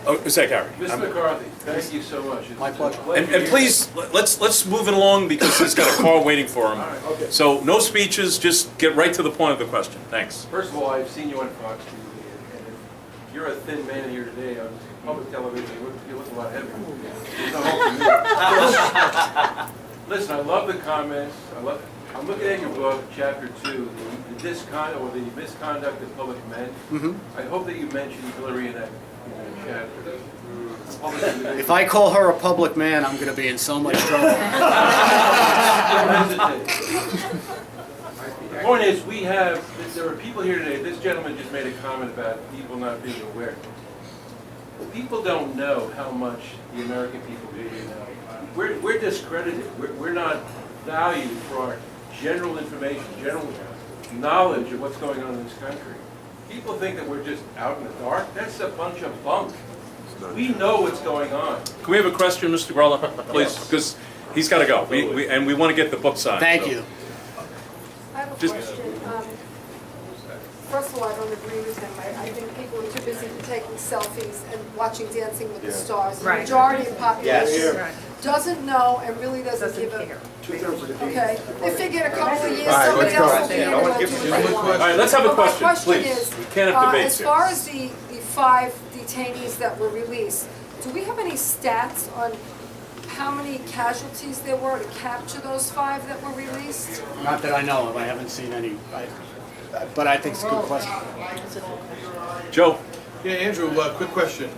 S1: Oh, is that Gary?
S7: Mr. McCarthy, thank you so much.
S2: My pleasure.
S1: And please, let's move it along because he's got a car waiting for him.
S7: All right, okay.
S1: So no speeches, just get right to the point of the question. Thanks.
S7: First of all, I've seen you on Fox TV, and if you're a thin man here today on public television, you look a lot heavier. There's no hope for you. Listen, I love the comments. I'm looking at your book, Chapter 2, the misconduct of public men.
S2: Mm-hmm.
S7: I hope that you mentioned Hillary in that chapter.
S2: If I call her a public man, I'm going to be in so much trouble.
S7: Don't hesitate. The point is, there are people here today, this gentleman just made a comment about people not being aware. People don't know how much the American people do know. We're discredited. We're not valued for our general information, general knowledge of what's going on in this country. People think that we're just out in the dark. That's a bunch of bunk. We know what's going on.
S1: Can we have a question, Mr. Grella, please? Because he's got to go. We want to get the book signed.
S2: Thank
S1: so.
S2: you.
S5: I have a question. First of all, I don't agree with him. I think people are too busy taking selfies and watching Dancing with the Stars. The majority of the population doesn't know and really doesn't give a... Okay, they figure in a couple of years somebody else will be able to do what they want.
S1: All right, let's have a
S5: But my
S1: question, please.
S5: is,
S1: We can't have debates
S5: as
S1: here.
S5: far as the 5 detainees that were released, do we have any stats on how many casualties there were to capture those 5 that were released?
S2: Not that I know of, I haven't seen any, but I think it's a good question.
S1: Joe?
S8: Yeah, Andrew, quick question.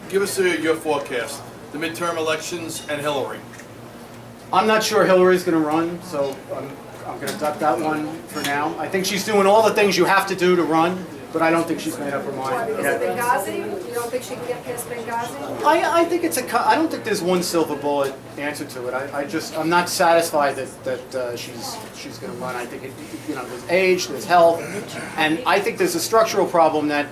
S8: Give us your forecast, the midterm elections and Hillary.
S2: I'm not sure Hillary's going to run, so I'm going to duck that one for now. I think she's doing all the things you have to do to run, but I don't think she's made up her
S5: Why,
S2: mind.
S5: because of
S2: yet.
S5: Benghazi? You don't think she can get past Benghazi?
S2: I think I don't think there's one silver bullet answer to it. I'm not satisfied that she's going to run. I think there's age, there's health, and I think there's a structural problem that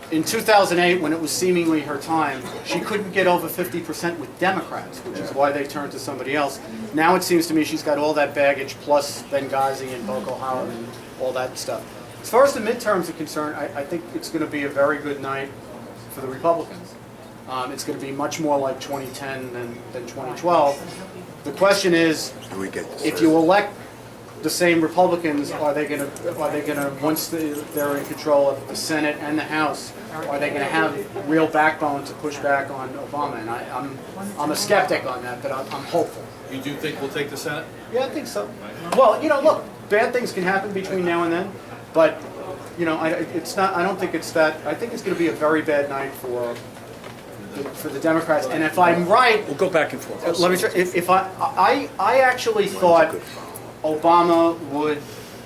S2: in 2008, when it was seemingly her time, she couldn't get over 50% with Democrats, which is why they turned to somebody else. Now it seems to me she's got all that baggage plus Benghazi and Boko Haram and all that stuff. As far as the midterms are concerned, I think it's going to be a very good night for the Republicans. It's going to be much more like 2010 than 2012. The question is,
S4: Do we get
S2: if you elect the same Republicans, are they going to once they're in control of the Senate and the House, are they going to have real backbone to push back on Obama? And I'm a skeptic on that, but I'm hopeful.
S8: You do think we'll take the Senate?
S2: Yeah, I think so. Well, look, bad things can happen between now and then, but it's not. I don't think it's that. I think it's going to be a very bad night for the Democrats. And if I'm right,
S1: We'll go back and forth.
S2: let me try. If I actually thought Obama would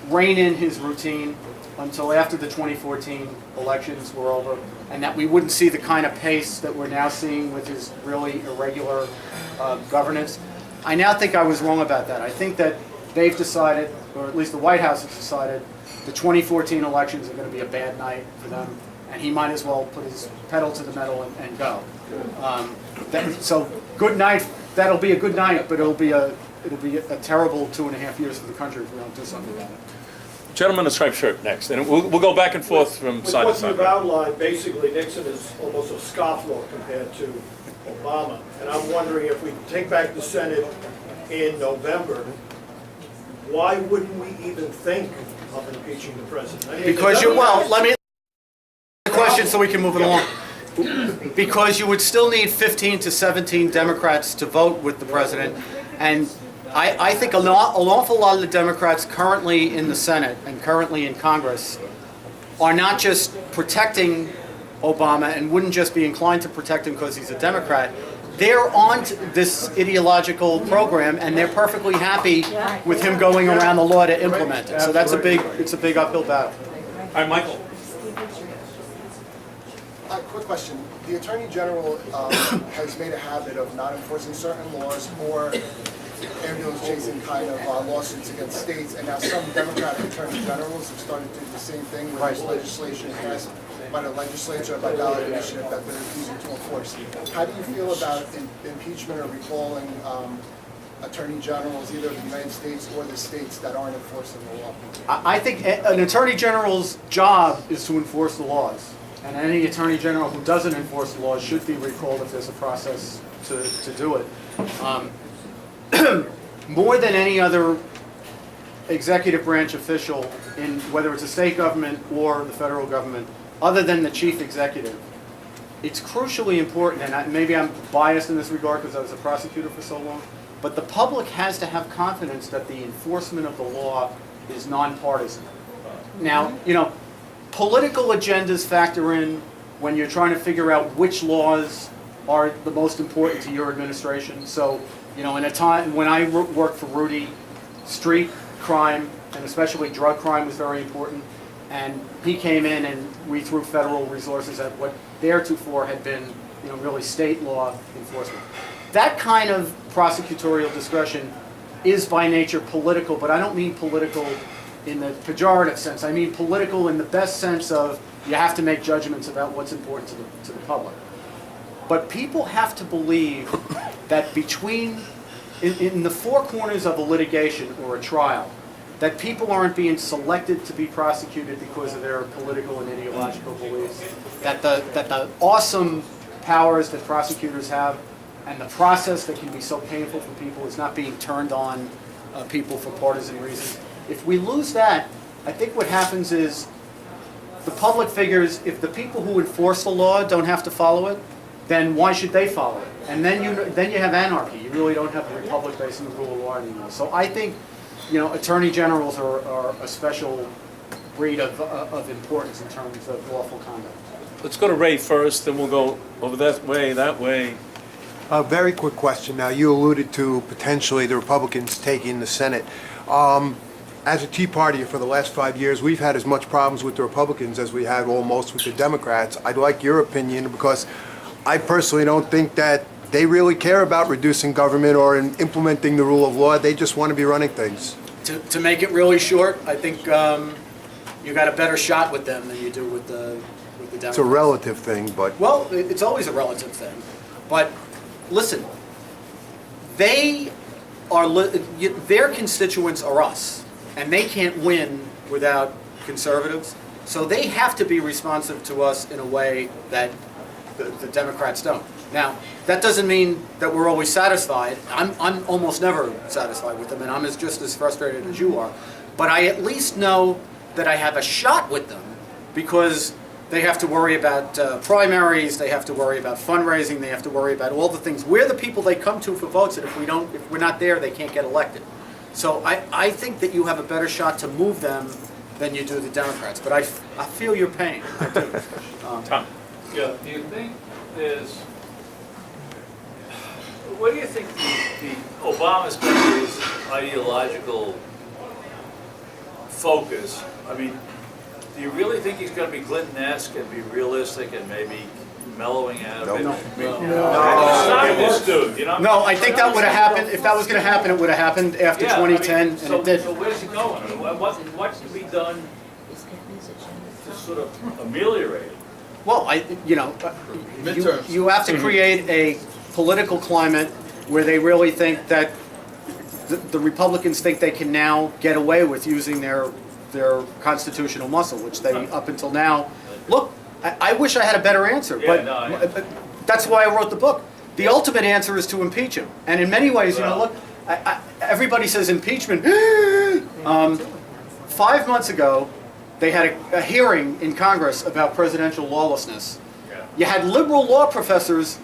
S2: rein in his routine until after the 2014 elections were over, and that we wouldn't see the kind of pace that we're now seeing with his really irregular governance. I now think I was wrong about that. I think that they've decided, or at least the White House has decided, the 2014 elections are going to be a bad night for them, and he might as well put his pedal to the metal and go. So good night. That'll be a good night, but it'll be a terrible 2.5 years for the country if we don't do something about it.
S1: Gentleman in the striped shirt next, and we'll go back and forth from side to
S9: With what you've
S1: side.
S9: outlined, basically Nixon is almost a scofflaw compared to Obama. And I'm wondering if we take back the Senate in November, why wouldn't we even think of impeaching the president? I mean,
S2: Because let me the question so we can move it along. Because you would still need 15 to 17 Democrats to vote with the president, and I think an awful lot of the Democrats currently in the Senate and currently in Congress are not just protecting Obama and wouldn't just be inclined to protect him because he's a Democrat. They're on this ideological program, and they're perfectly happy with him going around the law to implement it. So it's a big uphill battle.
S1: All right, Michael.
S10: Quick question. The Attorney General has made a habit of not enforcing certain laws or ambulance chasing kind of lawsuits against states, and now some Democratic Attorney Generals have started to do the same thing with this legislation passed by the legislature by ballot initiative that they're refusing to enforce. How do you feel about impeachment or recalling Attorney Generals, either of the United States or the states that aren't enforcing the law?
S2: I think an Attorney General's job is to enforce the laws. And any Attorney General who doesn't enforce the laws should be recalled if there's a process to do it. More than any other executive branch official, in whether it's a state government or the federal government, other than the chief executive, it's crucially important, and maybe I'm biased in this regard because I was a prosecutor for so long, but the public has to have confidence that the enforcement of the law is nonpartisan. Now, political agendas factor in when you're trying to figure out which laws are the most important to your administration. So, in a time when I worked for Rudy, street crime, and especially drug crime, was very important. And he came in and we threw federal resources at what theretofore had been, really state law enforcement. That kind of prosecutorial discretion is by nature political, but I don't mean political in the pejorative sense. I mean political in the best sense of you have to make judgments about what's important to the public. But people have to believe that in the four corners of a litigation or a trial, that people aren't being selected to be prosecuted because of their political and ideological beliefs, that the awesome powers that prosecutors have and the process that can be so painful for people is not being turned on people for partisan reasons. If we lose that, I think what happens is the public figures, if the people who enforce the law don't have to follow it, then why should they follow it? And then you have anarchy. You really don't have a republic based on the rule of law anymore. So I think, attorney generals are a special breed of importance in terms of lawful conduct.
S6: Let's go to Ray first, then we'll go over that way.
S4: A very quick question. Now, you alluded to potentially the Republicans taking the Senate. As a Tea Partier for the last 5 years, we've had as much problems with the Republicans as we have almost with the Democrats. I'd like your opinion because I personally don't think that they really care about reducing government or in implementing the rule of law. They just want to be running things.
S2: To make it really short, I think you got a better shot with them than you do with the Democrats.
S4: It's a relative thing, but...
S2: Well, it's always a relative thing. But listen, their constituents are us, and they can't win without conservatives. So they have to be responsive to us in a way that the Democrats don't. Now, that doesn't mean that we're always satisfied. I'm almost never satisfied with them, and I'm just as frustrated as you are. But I at least know that I have a shot with them because they have to worry about primaries, they have to worry about fundraising, they have to worry about all the things. We're the people they come to for votes, and if we're not there, they can't get elected. So I think that you have a better shot to move them than you do the Democrats. But I feel your pain. I do.
S6: Tom.
S3: Yeah, do you think what do you think the Obama's going to do his ideological focus? I mean, do you really think he's going to be Clinton-esque and be realistic and maybe mellowing out a bit?
S2: No.
S3: Stop this dude, you know?
S2: No, I think that would have happened. If that was going to happen, it would have happened after 2010, and it did.
S3: So where's he going? What's to be done to sort of ameliorate it?
S2: Well,
S8: Midterms.
S2: you have to create a political climate where they really think that the Republicans think they can now get away with using their constitutional muscle, which they up until now. Look, I wish I had a better answer, but that's why I wrote the book. The ultimate answer is to impeach him, and in many ways, look, everybody says impeachment. 5 months ago, they had a hearing in Congress about presidential lawlessness. You had liberal law professors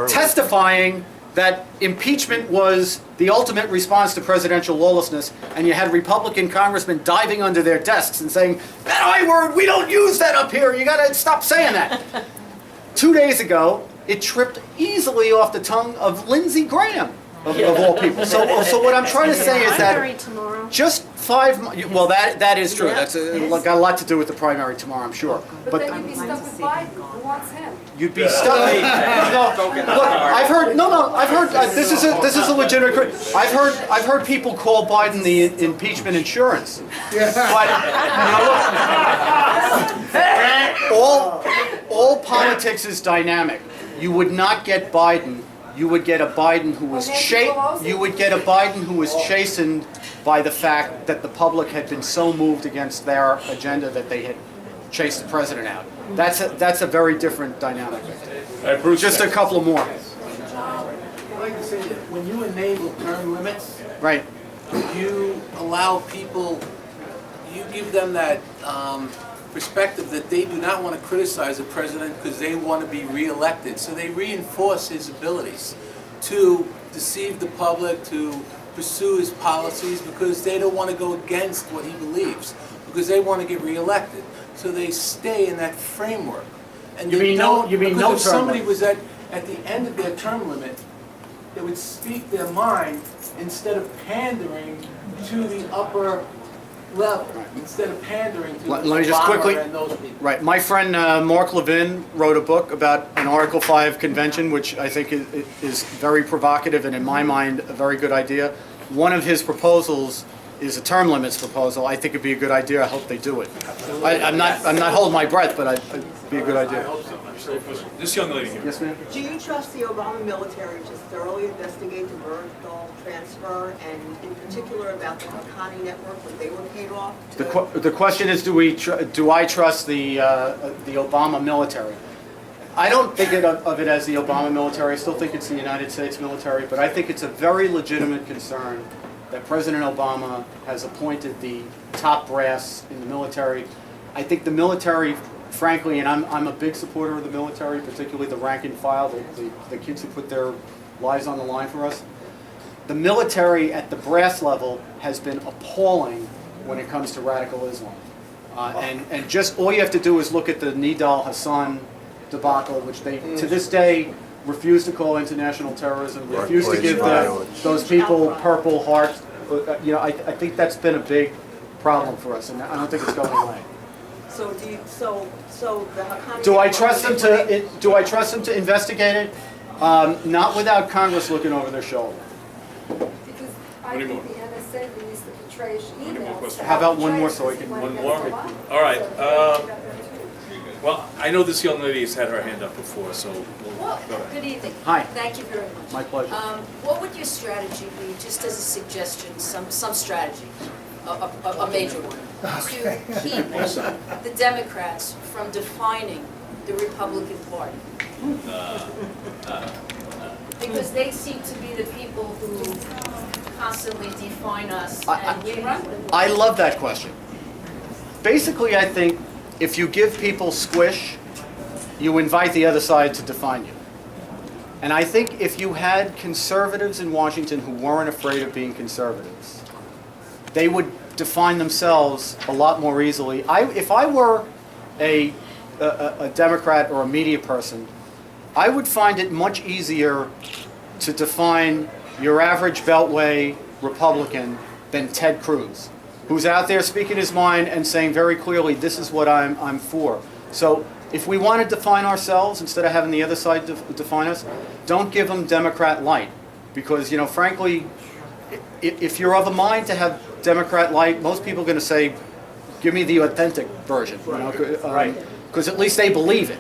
S2: testifying that impeachment was the ultimate response to presidential lawlessness, and you had Republican congressmen diving under their desks and saying, "That I word, we don't use that up here, you gotta stop saying that." 2 days ago, it tripped easily off the tongue of Lindsey Graham, of all people. So what I'm trying to say is that just 5 months, well, that is true. That's got a lot to do with the primary tomorrow, I'm sure.
S5: But then you'd be stuck with Biden, who wants him?
S2: You'd be stuck. Look, I've heard. This is a legitimate. I've heard people call Biden the impeachment insurance. But all politics is dynamic. You would not get Biden. You would get a Biden who was chastened by the fact that the public had been so moved against their agenda that they had chased the president out. That's a very different dynamic.
S6: Bruce,
S2: Just a couple more.
S11: I'd like to say that when you enable term limits,
S2: Right.
S11: you allow people, you give them that perspective that they do not want to criticize the president because they want to be reelected. So they reinforce his abilities to deceive the public, to pursue his policies because they don't want to go against what he believes, because they want to get reelected. So they stay in that framework. And
S2: You mean no
S11: if somebody
S2: term
S11: was at the end of their term limit, they would speak their mind instead of pandering to the upper level, instead of pandering to
S2: Let me just
S11: Obama
S2: quickly-
S11: and those people.
S2: Right. My friend Mark Levin wrote a book about an Article 5 convention, which I think is very provocative and in my mind a very good idea. One of his proposals is a term limits proposal. I think it'd be a good idea. I hope they do it. I'm not holding my breath, but it'd be a good idea.
S1: This young lady here.
S2: Yes, ma'am.
S12: Do you trust the Obama military to thoroughly investigate the Bergdahl transfer, and in particular about the McCarthy network when they were paid off?
S2: The question is, do I trust the Obama military? I don't think of it as the Obama military. I still think it's the United States military, but I think it's a very legitimate concern that President Obama has appointed the top brass in the military. I think the military frankly, and I'm a big supporter of the military, particularly the rank and file, the kids who put their lives on the line for us. The military at the brass level has been appalling when it comes to radical Islam. And just all you have to do is look at the Nidal Hassan debacle, which they, to this day, refuse to call international terrorism, refuse to give those people Purple Heart. You know, I think that's been a big problem for us, and I don't think it's going away.
S12: So do you, so the Haqqani...
S2: Do I trust them to investigate it? Not without Congress looking over their shoulder.
S5: Because I think the NSA needs to portray emails.
S2: How about one more so I can...
S1: One more? All right. Well, I know this young lady has had her hand up before, so we'll
S13: Well,
S1: go ahead.
S13: good evening.
S2: Hi.
S13: Thank you very much.
S2: My pleasure.
S13: What would your strategy be, just as a suggestion, some strategy, a major one, to keep the Democrats from defining the Republican Party? Because they seem to be the people who constantly define us and we run with it.
S2: I love that question. Basically, I think if you give people squish, you invite the other side to define you. And I think if you had conservatives in Washington who weren't afraid of being conservatives, they would define themselves a lot more easily. If I were a Democrat or a media person, I would find it much easier to define your average Beltway Republican than Ted Cruz, who's out there speaking his mind and saying very clearly, this is what I'm for. So if we want to define ourselves instead of having the other side define us, don't give them Democrat light. Because, you know, frankly, if you're of a mind to have Democrat light, most people are going to say, give me the authentic version. You know, because at least they believe it.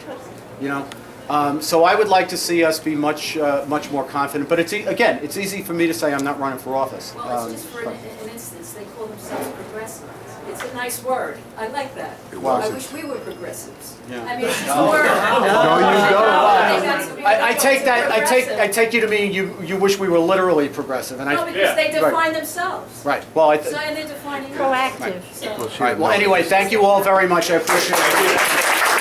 S2: You know. So I would like to see us be much more confident. But again, it's easy for me to say I'm not running for office.
S13: Well, it's just for an instance, they call themselves progressive. It's a nice word. I like that. I wish we were progressives.
S2: Yeah.
S13: I mean, it's just a word.
S2: No, you don't. I take that. I take you to mean you wish we were literally progressive, and
S13: No,
S2: I.
S13: because they define themselves.
S2: Right. Well, I.
S13: So, and they're defining
S5: Proactive.
S13: So.
S2: All right. Well, anyway, thank you all very much. I appreciate it.